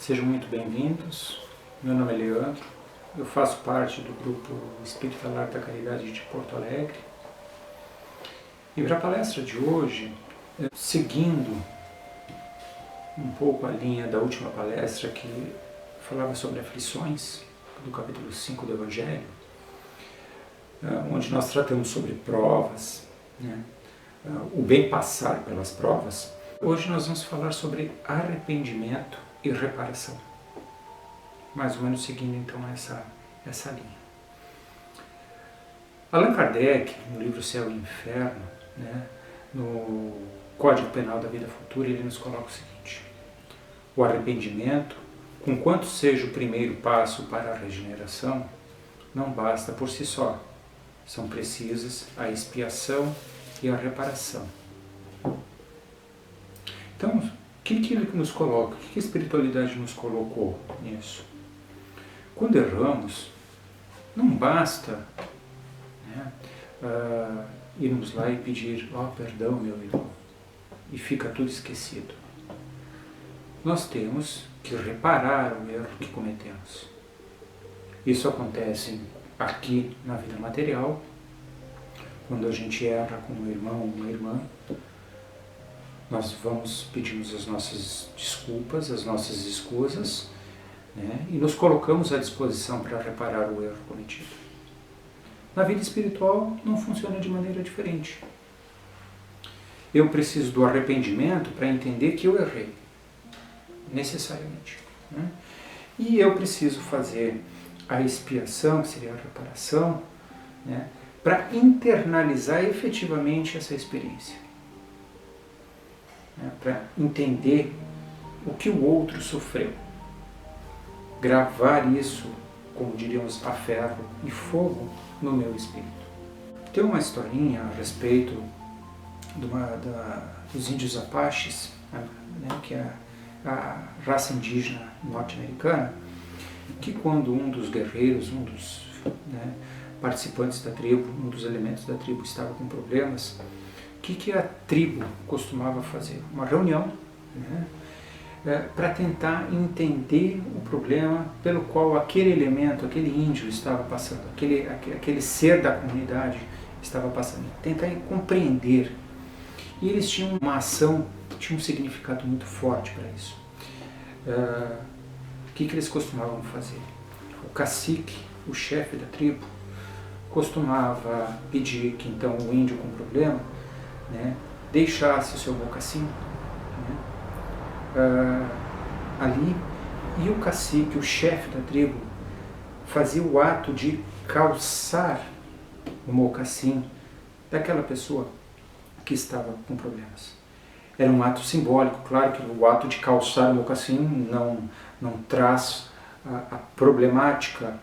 Sejam muito bem-vindos. Meu nome é Leandro, eu faço parte do grupo Espírita Lar da Caridade de Porto Alegre. E para a palestra de hoje, seguindo um pouco a linha da última palestra que falava sobre aflições, do capítulo 5 do Evangelho, onde nós tratamos sobre provas, o bem passar pelas provas, hoje nós vamos falar sobre arrependimento e reparação. Mais ou menos seguindo então essa linha. Allan Kardec, no livro Céu e Inferno, no Código Penal da Vida Futura, ele nos coloca o seguinte: o arrependimento, conquanto seja o primeiro passo para a regeneração, não basta por si só. São precisas a expiação e a reparação. Então, o que ele nos coloca? O que a espiritualidade nos colocou nisso? Quando erramos, não basta irmos lá e pedir perdão, meu irmão, e fica tudo esquecido. Nós temos que reparar o erro que cometemos. Isso acontece aqui na vida material, quando a gente erra com um irmão ou uma irmã. Nós pedimos as nossas desculpas, as nossas escusas, e nos colocamos à disposição para reparar o erro cometido. Na vida espiritual não funciona de maneira diferente. Eu preciso do arrependimento para entender que eu errei, necessariamente. E eu preciso fazer a expiação, que seria a reparação, para internalizar efetivamente essa experiência. Para entender o que o outro sofreu. Gravar isso, como diríamos, a ferro e fogo no meu espírito. Tem uma historinha a respeito dos índios Apaches, que é a raça indígena norte-americana, que quando um dos guerreiros, um dos participantes da tribo, um dos elementos da tribo estava com problemas, o que a tribo costumava fazer? Uma reunião para tentar entender o problema pelo qual aquele elemento, aquele índio estava passando, aquele ser da comunidade estava passando. Tentar compreender. E eles tinham uma ação, tinha um significado muito forte para isso. O que eles costumavam fazer? O cacique, o chefe da tribo, costumava pedir que então o índio com problema deixasse o seu mocassim ali, e o cacique, o chefe da tribo, fazia o ato de calçar o mocassim daquela pessoa que estava com problemas. Era um ato simbólico, claro que o ato de calçar o mocassim não traz a problemática,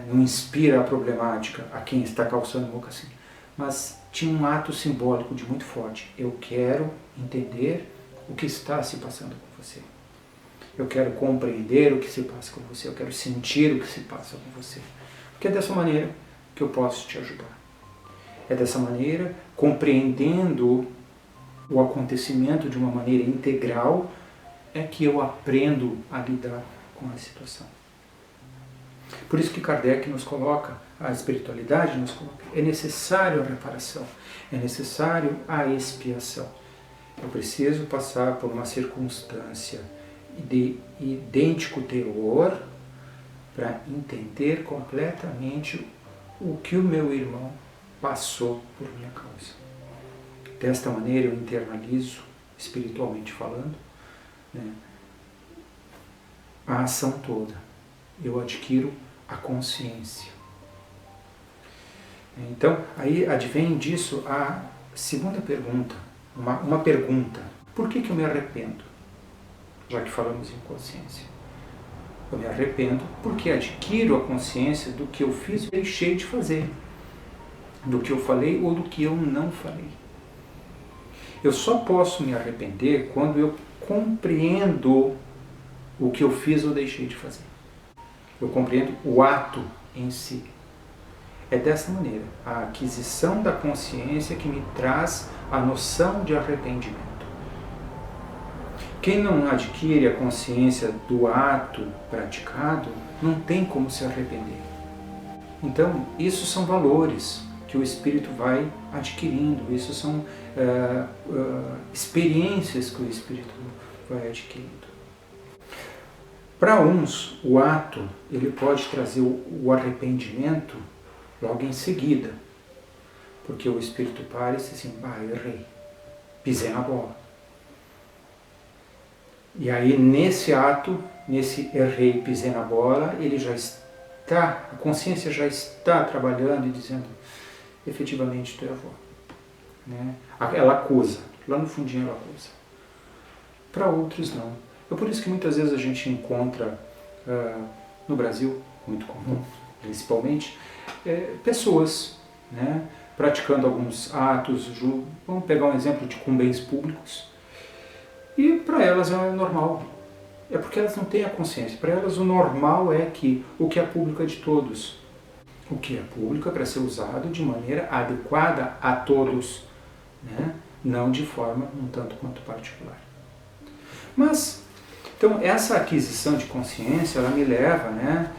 não inspira a problemática a quem está calçando o mocassim, mas tinha um ato simbólico de muito forte. Eu quero entender o que está se passando com você. Eu quero compreender o que se passa com você. Eu quero sentir o que se passa com você. Porque é dessa maneira que eu posso te ajudar. É dessa maneira, compreendendo o acontecimento de uma maneira integral, é que eu aprendo a lidar com a situação. Por isso que Kardec nos coloca, a espiritualidade nos coloca, é necessário a reparação, é necessário a expiação. Eu preciso passar por uma circunstância de idêntico teor para entender completamente o que o meu irmão passou por minha causa. Desta maneira eu internalizo, espiritualmente falando, a ação toda. Eu adquiro a consciência. Então, aí advém disso a segunda pergunta, uma pergunta: por que eu me arrependo? Já que falamos em consciência. Eu me arrependo porque adquiro a consciência do que eu fiz e deixei de fazer, do que eu falei ou do que eu não falei. Eu só posso me arrepender quando eu compreendo o que eu fiz ou deixei de fazer. Eu compreendo o ato em si. É dessa maneira, a aquisição da consciência que me traz a noção de arrependimento. Quem não adquire a consciência do ato praticado, não tem como se arrepender. Então, isso são valores que o espírito vai adquirindo, isso são experiências que o espírito vai adquirindo. Para uns, o ato ele pode trazer o arrependimento logo em seguida, porque o espírito para e diz assim, errei, pisei na bola. E aí nesse ato, nesse errei, pisei na bola, ele já está, a consciência já está trabalhando e dizendo, efetivamente tu errou. Né? Ela acusa, lá no fundinho ela acusa. Para outros não. É por isso que muitas vezes a gente encontra, no Brasil, muito comum, principalmente, pessoas, né, praticando alguns atos, vamos pegar um exemplo de com bens públicos, e para elas é normal. É porque elas não têm a consciência. Para elas o normal é que o que é público é de todos. O que é público é para ser usado de maneira adequada a todos, né? Não de forma um tanto quanto particular. Mas, então, essa aquisição de consciência, ela me leva, né,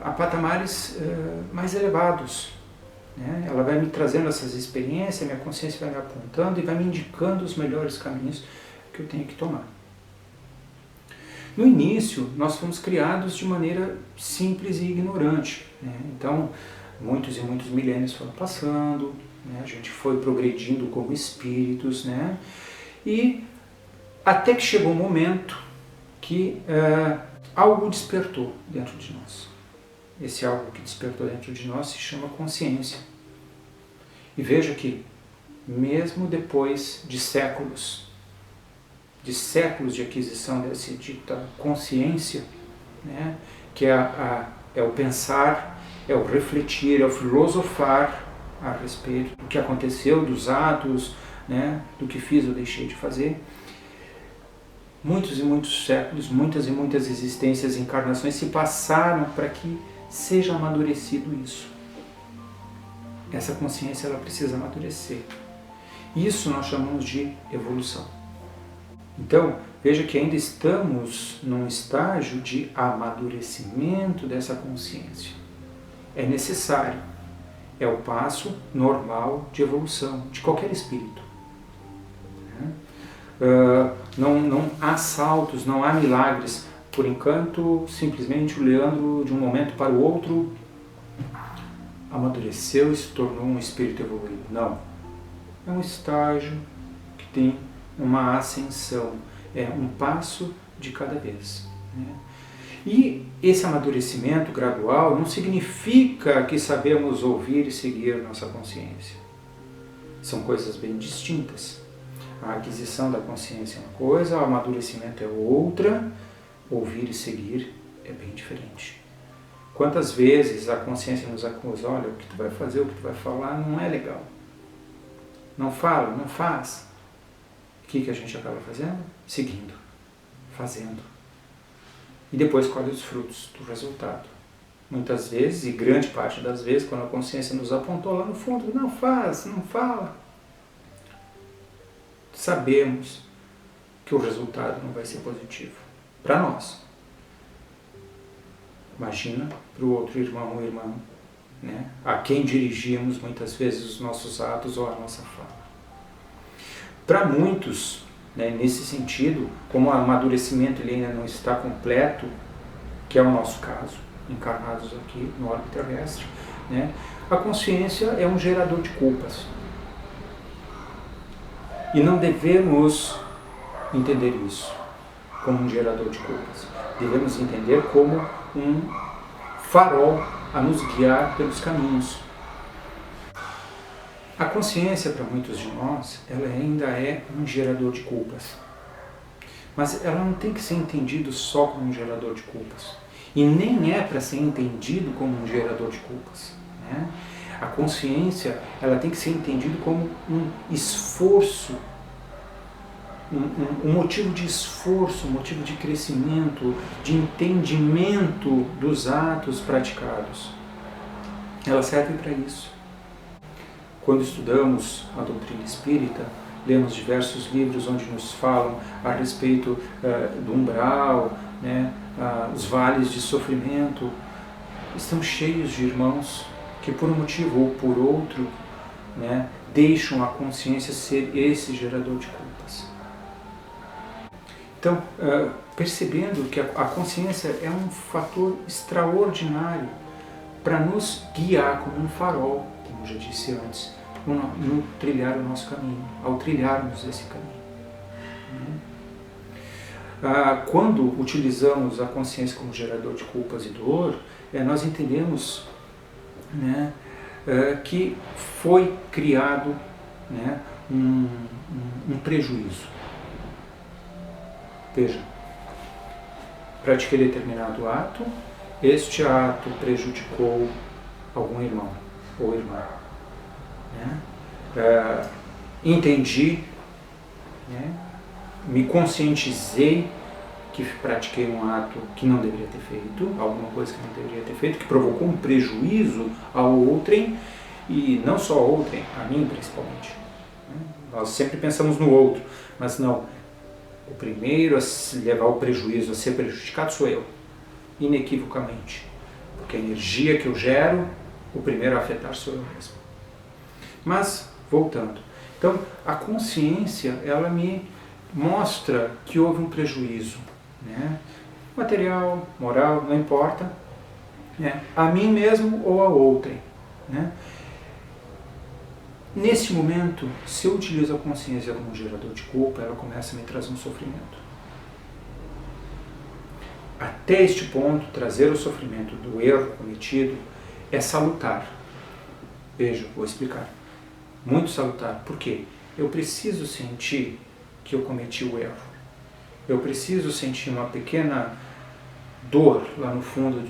a patamares mais elevados. Né? Ela vai me trazendo essas experiências, minha consciência vai me apontando e vai me indicando os melhores caminhos que eu tenho que tomar. No início, nós fomos criados de maneira simples e ignorante. Né? Então, muitos e muitos milênios foram passando, né? A gente foi progredindo como espíritos, né? E até que chegou um momento que algo despertou dentro de nós. Esse algo que despertou dentro de nós se chama consciência. E veja que, mesmo depois de séculos de aquisição dessa dita consciência, né, que é o pensar, é o refletir, é o filosofar a respeito do que aconteceu, dos atos, né, do que fiz ou deixei de fazer. Muitos e muitos séculos, muitas e muitas existências e encarnações se passaram para que seja amadurecido isso. Essa consciência ela precisa amadurecer. Isso nós chamamos de evolução. Então, veja que ainda estamos num estágio de amadurecimento dessa consciência. É necessário. É o passo normal de evolução de qualquer espírito. Não há saltos, não há milagres. Por enquanto, simplesmente o Leandro, de um momento para o outro, amadureceu e se tornou um espírito evoluído. Não. É um estágio que tem uma ascensão. É um passo de cada vez. Né? E esse amadurecimento gradual não significa que sabemos ouvir e seguir nossa consciência. São coisas bem distintas. A aquisição da consciência é uma coisa, o amadurecimento é outra, ouvir e seguir é bem diferente. Quantas vezes a consciência nos acusa, olha, o que tu vai fazer, o que tu vai falar não é legal. Não fala, não faz. O que a gente acaba fazendo? Seguindo, fazendo. E depois colhe os frutos do resultado. Muitas vezes, e grande parte das vezes, quando a consciência nos apontou lá no fundo, não faz, não fala, sabemos que o resultado não vai ser positivo para nós. Imagina para o outro irmão ou irmã, né, a quem dirigimos muitas vezes os nossos atos ou a nossa fala. Para muitos, né, nesse sentido, como o amadurecimento ele ainda não está completo, que é o nosso caso, encarnados aqui no orbe terrestre, né, a consciência é um gerador de culpas. E não devemos entender isso como um gerador de culpas. Devemos entender como um farol a nos guiar pelos caminhos. A consciência, para muitos de nós, ela ainda é um gerador de culpas. Mas ela não tem que ser entendido só como um gerador de culpas. E nem é para ser entendido como um gerador de culpas. Né? A consciência ela tem que ser entendida como um esforço, um motivo de esforço, um motivo de crescimento, de entendimento dos atos praticados. Ela serve para isso. Quando estudamos a doutrina espírita, lemos diversos livros onde nos falam a respeito do umbral, né, os vales de sofrimento. Estamos cheios de irmãos que por um motivo ou por outro, né, deixam a consciência ser esse gerador de culpas. Então, percebendo que a consciência é um fator extraordinário para nos guiar como um farol, como já disse antes, no trilhar o nosso caminho, ao trilharmos esse caminho. Quando utilizamos a consciência como gerador de culpas e dor, nós entendemos, né, que foi criado, né, um prejuízo. Veja, pratiquei determinado ato, este ato prejudicou algum irmão ou irmã. Né? Entendi, né? Me conscientizei que pratiquei um ato que não deveria ter feito, alguma coisa que não deveria ter feito, que provocou um prejuízo ao outrem, e não só ao outrem, a mim principalmente. Nós sempre pensamos no outro, mas não. O primeiro a levar o prejuízo, a ser prejudicado, sou eu, inequivocamente. Porque a energia que eu gero, o primeiro a afetar sou eu mesmo. Mas, voltando. Então, a consciência, ela me mostra que houve um prejuízo, né? Material, moral, não importa, né? A mim mesmo ou a outrem, né? Nesse momento, se eu utilizo a consciência como um gerador de culpa, ela começa a me trazer um sofrimento. Até este ponto, trazer o sofrimento do erro cometido é salutar. Veja, vou explicar. Muito salutar. Por quê? Eu preciso sentir que eu cometi o erro. Eu preciso sentir uma pequena dor lá no fundo.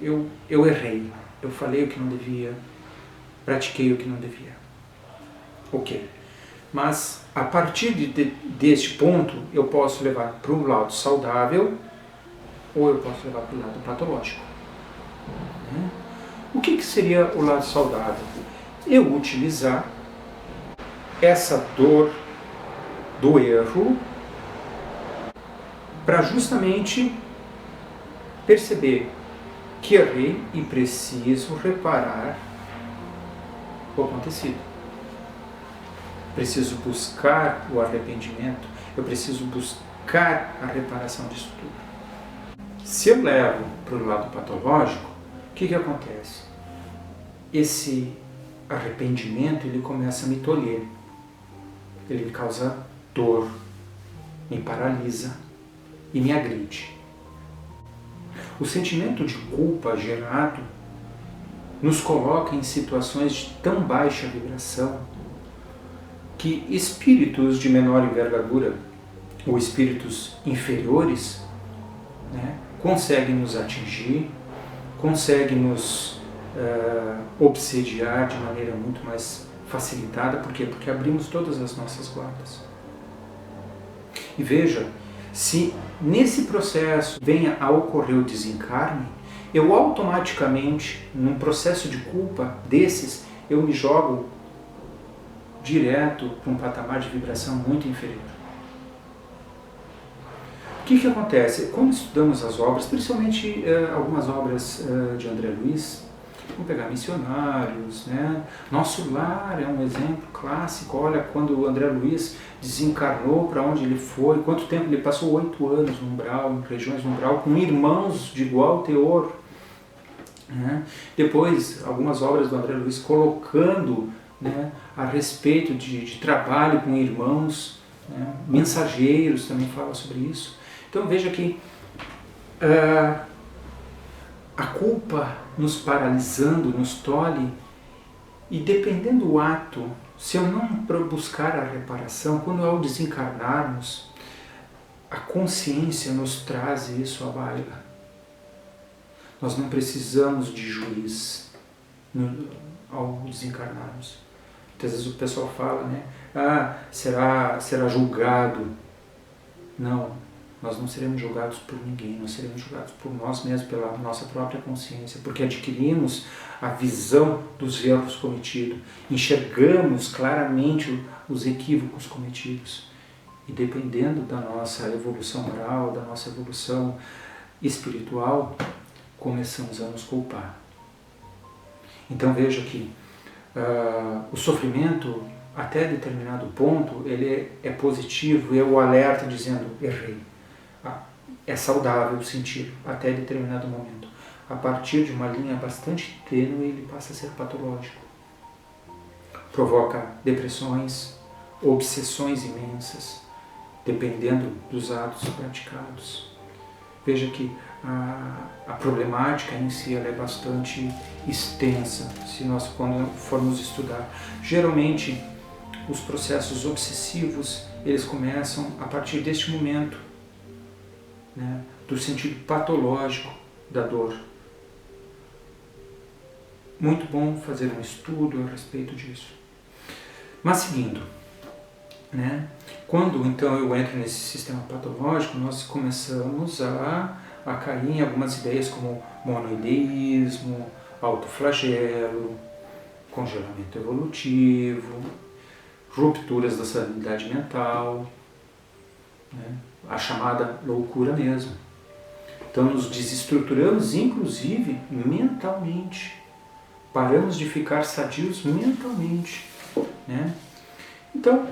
Eu errei. Eu falei o que não devia. Pratiquei o que não devia. Ok. Mas, a partir deste ponto, eu posso levar para um lado saudável ou eu posso levar para o lado patológico. Né? O que seria o lado saudável? Eu utilizar essa dor do erro para justamente perceber que errei e preciso reparar o acontecido. Preciso buscar o arrependimento, eu preciso buscar a reparação disso tudo. Se eu levo para o lado patológico, o que acontece? Esse arrependimento, ele começa a me tolher, ele causa dor, me paralisa e me agride. O sentimento de culpa gerado nos coloca em situações de tão baixa vibração que espíritos de menor envergadura ou espíritos inferiores, né, conseguem nos atingir, conseguem nos obsediar de maneira muito mais facilitada. Por quê? Porque abrimos todas as nossas guardas. E veja, se nesse processo venha a ocorrer o desencarne, eu automaticamente, num processo de culpa desses, eu me jogo direto para um patamar de vibração muito inferior. O que acontece? Quando estudamos as obras, principalmente algumas obras de André Luiz, vamos pegar Missionários, né? Nosso Lar é um exemplo clássico. Olha, quando o André Luiz desencarnou, para onde ele foi, quanto tempo ele passou, 8 anos no umbral, em regiões do umbral, com irmãos de igual teor. Né? Depois, algumas obras do André Luiz colocando, né, a respeito de trabalho com irmãos, né? Mensageiros também fala sobre isso. Então veja que a culpa nos paralisando, nos tolhe, e dependendo do ato, se eu não buscar a reparação, quando ao desencarnarmos, a consciência nos traz isso à baila. Nós não precisamos de juiz ao desencarnarmos. Muitas vezes o pessoal fala, né? Será julgado. Não. nós não seremos julgados por ninguém, nós seremos julgados por nós mesmos, pela nossa própria consciência, porque adquirimos a visão dos erros cometidos, enxergamos claramente os equívocos cometidos. E dependendo da nossa evolução moral, da nossa evolução espiritual, começamos a nos culpar. Então veja que o sofrimento, até determinado ponto, ele é positivo, é o alerta dizendo, errei. É saudável sentir até determinado momento. A partir de uma linha bastante tênue, ele passa a ser patológico. Provoca depressões, obsessões imensas, dependendo dos atos praticados. Veja que a problemática em si ela é bastante extensa, se nós quando formos estudar. Geralmente, os processos obsessivos, eles começam a partir deste momento, né, do sentido patológico da dor. Muito bom fazer um estudo a respeito disso. Mas seguindo, né, quando então eu entro nesse sistema patológico, nós começamos a cair em algumas ideias como monoideísmo, autoflagelo, congelamento evolutivo, rupturas da sanidade mental, né, a chamada loucura mesmo. Então nos desestruturamos, inclusive mentalmente, paramos de ficar sadios mentalmente, né? Então,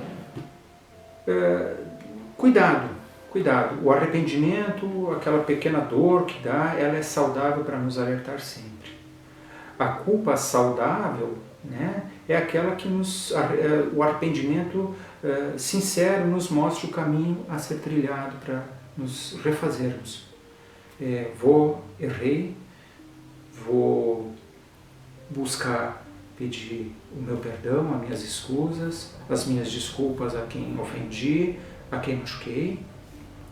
cuidado. O arrependimento, aquela pequena dor que dá, ela é saudável para nos alertar sempre. A culpa saudável, né, é aquela que o arrependimento sincero nos mostra o caminho a ser trilhado para nos refazermos. Errei, vou buscar pedir o meu perdão, as minhas escusas, as minhas desculpas a quem ofendi, a quem machuquei,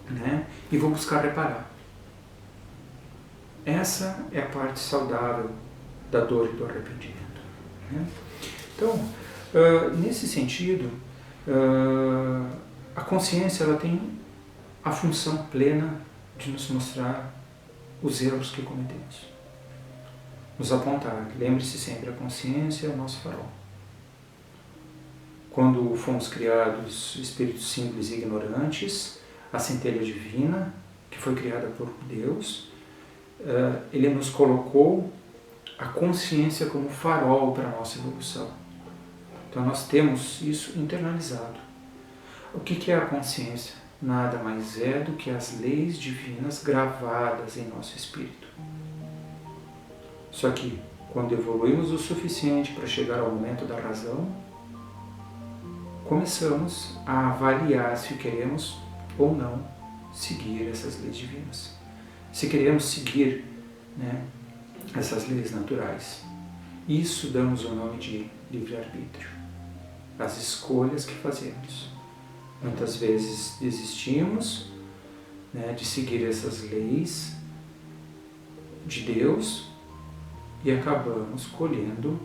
né? E vou buscar reparar. Essa é a parte saudável da dor e do arrependimento, né? Então, nesse sentido, a consciência ela tem a função plena de nos mostrar os erros que cometemos. Nos apontar. Lembre-se sempre, a consciência é o nosso farol. Quando fomos criados espíritos simples e ignorantes, a centelha divina, que foi criada por Deus, ele nos colocou a consciência como farol para a nossa evolução. Então nós temos isso internalizado. O que é a consciência? Nada mais é do que as leis divinas gravadas em nosso espírito. Só que, quando evoluímos o suficiente para chegar ao momento da razão, começamos a avaliar se queremos ou não seguir essas leis divinas. Se queremos seguir, né, essas leis naturais. Isso damos o nome de livre-arbítrio. As escolhas que fazemos. Muitas vezes desistimos, né, de seguir essas leis de Deus, e acabamos colhendo,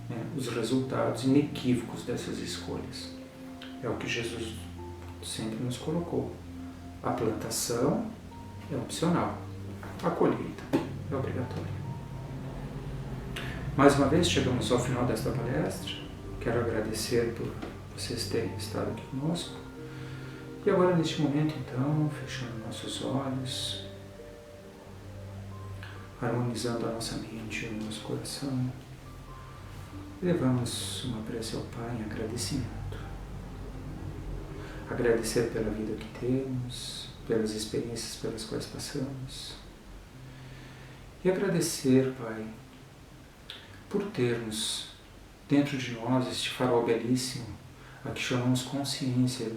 né, os resultados inequívocos dessas escolhas. É o que Jesus sempre nos colocou. A plantação é opcional, a colheita é obrigatória. Mais uma vez chegamos ao final desta palestra. Quero agradecer por vocês terem estado aqui conosco. E agora, neste momento, então, fechando nossos olhos, harmonizando a nossa mente e o nosso coração, levamos uma prece ao Pai em agradecimento. Agradecer pela vida que temos, pelas experiências pelas quais passamos. E agradecer, Pai, por termos dentro de nós este farol belíssimo, a que chamamos consciência,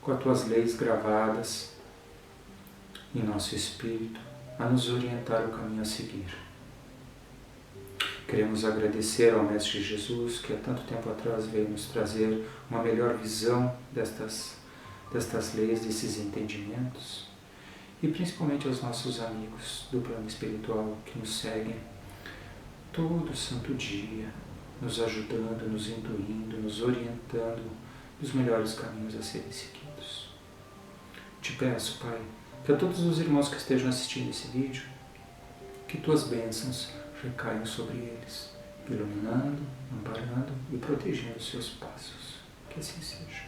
com as Tuas leis gravadas em nosso espírito, a nos orientar o caminho a seguir. Queremos agradecer ao Mestre Jesus, que há tanto tempo atrás veio nos trazer uma melhor visão destas leis, desses entendimentos, e principalmente aos nossos amigos do plano espiritual que nos seguem todo santo dia, nos ajudando, nos intuindo, nos orientando dos melhores caminhos a serem seguidos. Te peço, Pai, Que a todos os irmãos que estejam assistindo esse vídeo, que tuas bênçãos recaiam sobre eles, iluminando, amparando e protegendo os seus passos. Que assim seja.